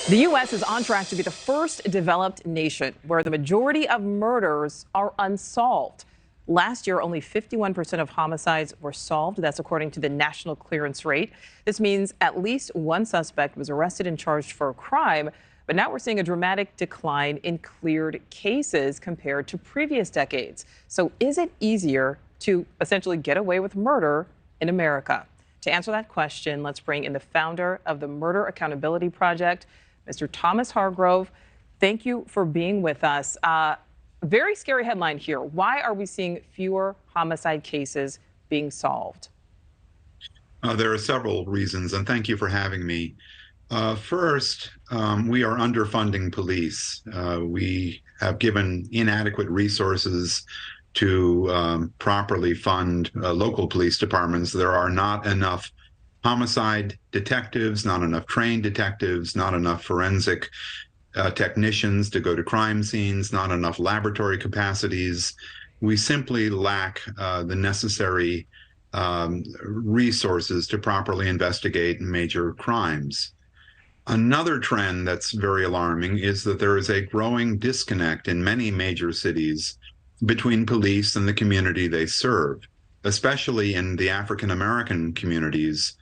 The U.S. is on track to be the first developed nation where the majority of murders are unsolved. Last year, only 51% of homicides were solved. That's according to the national clearance rate. This means at least one suspect was arrested and charged for a crime. But now we're seeing a dramatic decline in cleared cases compared to previous decades. So is it easier to essentially get away with murder in America? To answer that question, let's bring in the founder of the Murder Accountability Project, Mr. Thomas Hargrove. Thank you for being with us. Very scary headline here. Why are we seeing fewer homicide cases being solved? There are several reasons, and thank you for having me. First, we are underfunding police. We have given inadequate resources to properly fund local police departments. There are not enough homicide detectives, not enough trained detectives, not enough forensic technicians to go to crime scenes, not enough laboratory capacities. We simply lack the necessary resources to properly investigate major crimes. Another trend that's very alarming is that there is a growing disconnect in many major cities between police and the community they serve, especially in the African American communities.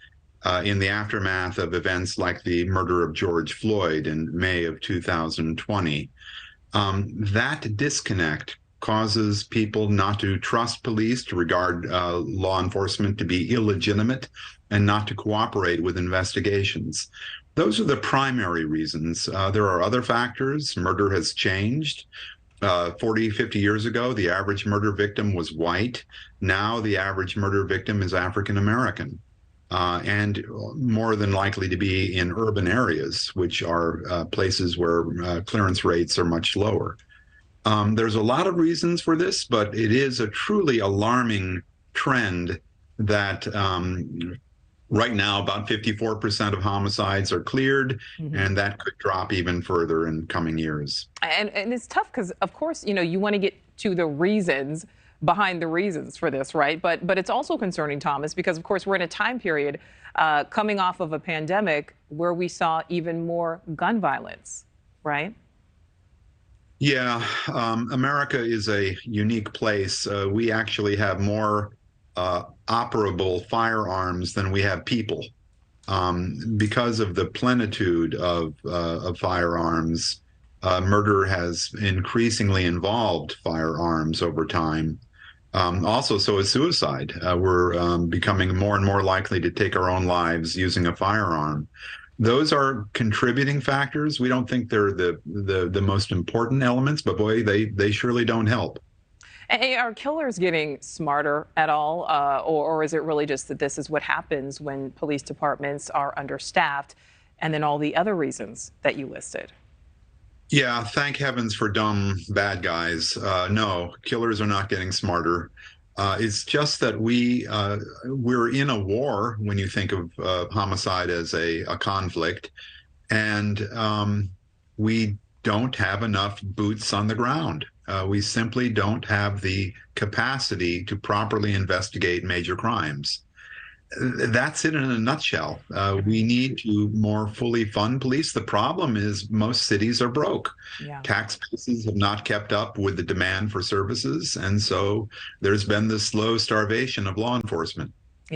In the aftermath of events like the murder of George Floyd in May of 2020. That disconnect causes people not to trust police, to regard law enforcement to be illegitimate, and not to cooperate with investigations. Those are the primary reasons. There are other factors. Murder has changed. 40, 50 years ago, the average murder victim was white. Now the average murder victim is African American. And more than likely to be in urban areas, which are places where clearance rates are much lower. There's a lot of reasons for this, but it is a truly alarming trend that right now about 54% of homicides are cleared, and that could drop even further in coming years. And it's tough because, of course, you want to get to the reasons behind the reasons for this, right? But it's also concerning, Thomas, because, of course, we're in a time period coming off of a pandemic where we saw even more gun violence, right? Yeah, America is a unique place. We actually have more operable firearms than we have people. Because of the plenitude of firearms, murder has increasingly involved firearms over time. Also, so is suicide. We're becoming more and more likely to take our own lives using a firearm. Those are contributing factors. We don't think they're the most important elements, but boy, they surely don't help. And are killers getting smarter at all, or is it really just that this is what happens when police departments are understaffed, and then all the other reasons that you listed? Yeah, thank heavens for dumb bad guys. No, killers are not getting smarter. It's just that we're in a war when you think of homicide as a conflict, and we don't have enough boots on the ground. We simply don't have the capacity to properly investigate major crimes. That's it in a nutshell. We need to more fully fund police. The problem is most cities are broke. Yeah. Tax bases have not kept up with the demand for services, and so there's been this slow starvation of law enforcement.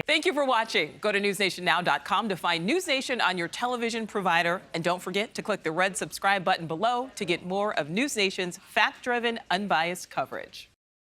Thank you for watching. Go to newsnationnow.com to find NewsNation on your television provider. And don't forget to click the red subscribe button below to get more of NewsNation's fact-driven, unbiased coverage.